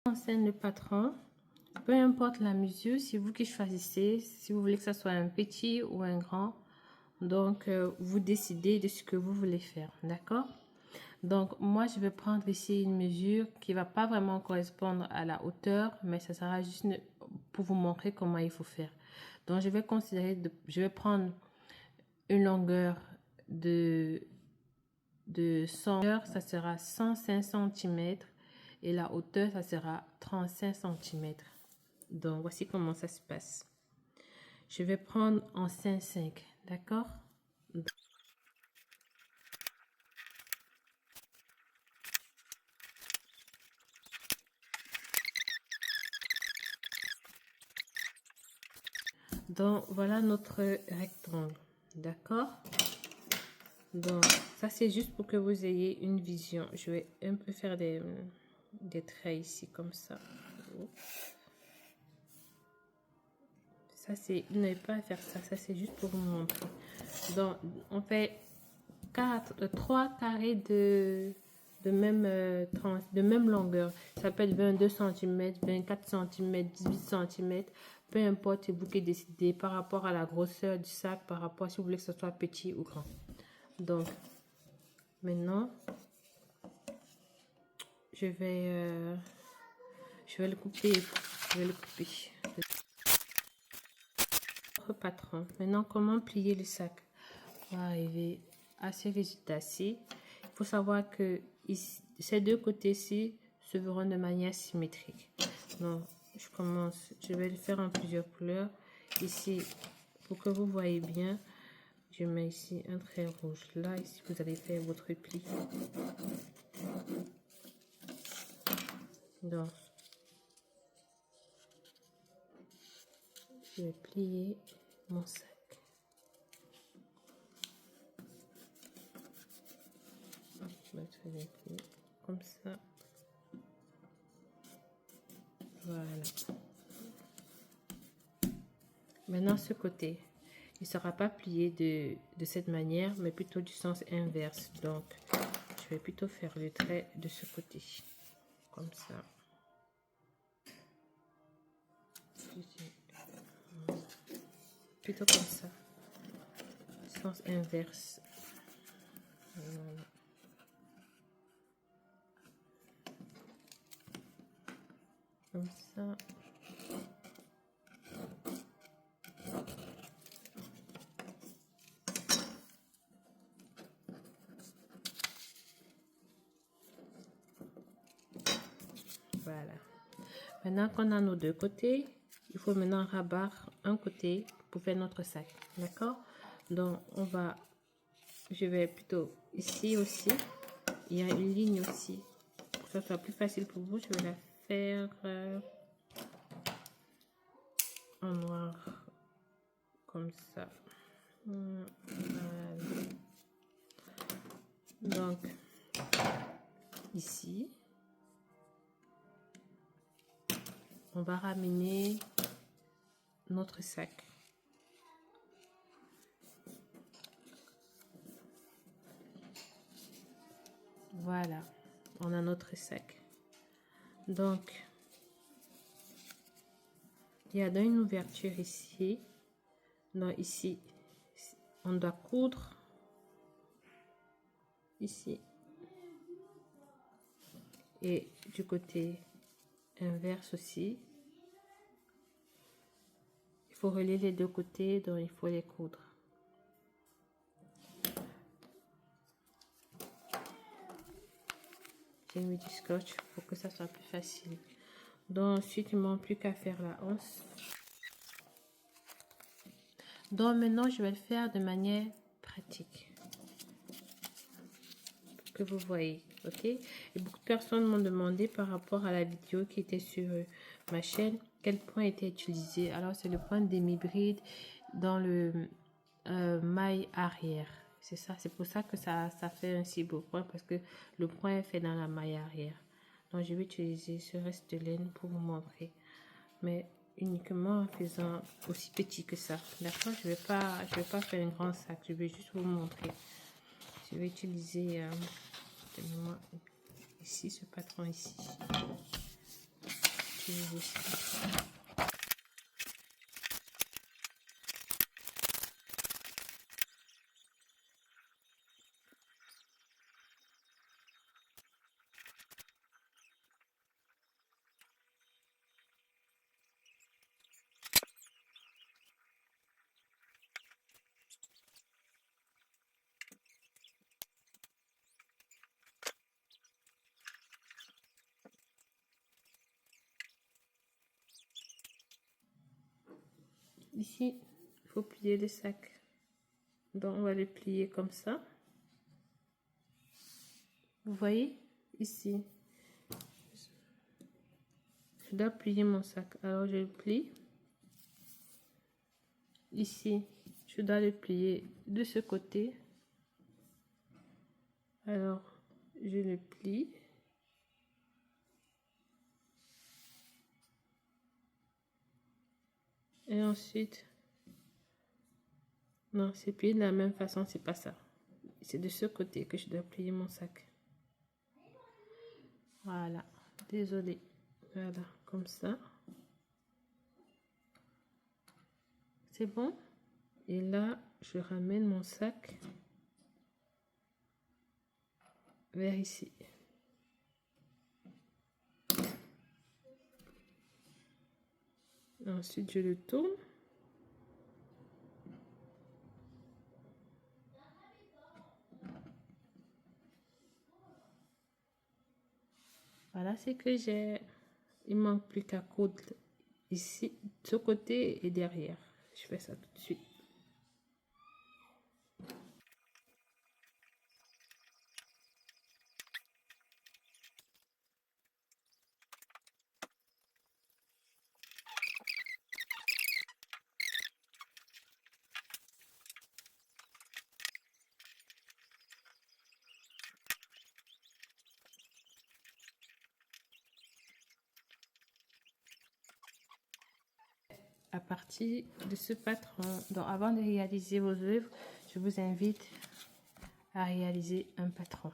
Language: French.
Enseigne le patron. Peu importe la mesure, c'est vous qui choisissez. Si vous voulez que ça soit un petit ou un grand, donc vous décidez de ce que vous voulez faire, d'accord? Donc moi je vais prendre ici une mesure qui va pas vraiment correspondre à la hauteur, mais ça sera juste pour vous montrer comment il faut faire. Donc je vais prendre une longueur de 100, ça sera 105 cm et la hauteur ça sera 35 cm. Donc voici comment ça se passe. Je vais prendre en 5,5, d'accord? Donc voilà notre rectangle, d'accord? Donc ça c'est juste pour que vous ayez une vision. Je vais un peu faire des traits ici comme ça. Ça c'est, vous n'avez pas à faire ça, ça c'est juste pour vous montrer. Donc on fait 3 carrés de même longueur. Ça peut être 22 cm, 24 cm, 18 cm. Peu importe, c'est vous qui décidez par rapport à la grosseur du sac, par rapport à si vous voulez que ce soit petit ou grand. Donc, maintenant, je vais le couper. Je vais le couper. Notre patron. Maintenant, comment plier le sac? On va arriver à ce résultat-ci. Il faut savoir que ici, ces deux côtés-ci se verront de manière symétrique. Donc, je vais le faire en plusieurs couleurs. Ici, pour que vous voyez bien, je mets ici un trait rouge. Là, ici, vous allez faire votre pli. Donc, je vais plier mon sac. Comme ça. Voilà. Maintenant, ce côté, il ne sera pas plié de cette manière, mais plutôt du sens inverse. Donc, je vais plutôt faire le trait de ce côté. Comme ça. Plutôt comme ça. Sens inverse. Voilà. Comme ça. Voilà. Maintenant qu'on a nos deux côtés, il faut maintenant rabattre un côté pour faire notre sac. D'accord? Donc, je vais plutôt ici aussi. Il y a une ligne aussi. Pour que ça soit plus facile pour vous, je vais la faire en noir. Comme ça. Voilà. Donc, ici, on va ramener notre sac. Voilà, on a notre sac. Donc, il y a une ouverture ici. Donc, ici, on doit coudre. Ici. Et du côté inverse aussi. Il faut relier les deux côtés, donc il faut les coudre. J'ai mis du scotch pour que ça soit plus facile. Donc ensuite, il ne manque plus qu'à faire la hanche. Donc maintenant, je vais le faire de manière pratique. Pour que vous voyez, ok? Et beaucoup de personnes m'ont demandé par rapport à la vidéo qui était sur ma chaîne, quel point était utilisé. Alors c'est le point demi-bride dans le maille arrière. C'est ça, c'est pour ça que ça fait un si beau point, parce que le point est fait dans la maille arrière. Donc je vais utiliser ce reste de laine pour vous montrer, mais uniquement en faisant aussi petit que ça. D'accord? Je vais pas faire un grand sac, je vais juste vous montrer. Je vais utiliser ici ce patron ici. ici. Ici, il faut plier le sac. Donc, on va le plier comme ça. Vous voyez, ici, je dois plier mon sac. Alors, je le plie. Ici, je dois le plier de ce côté. Alors, je le plie. Et ensuite, non, c'est plié de la même façon, c'est pas ça. C'est de ce côté que je dois plier mon sac. Voilà, désolé. Voilà, comme ça. C'est bon. Et là, je ramène mon sac vers ici. Ensuite, je le tourne. Voilà ce que j'ai. Il manque plus qu'à coudre ici, de ce côté et derrière. Je fais ça tout de suite. À partir de ce patron, donc avant de réaliser vos œuvres, je vous invite à réaliser un patron.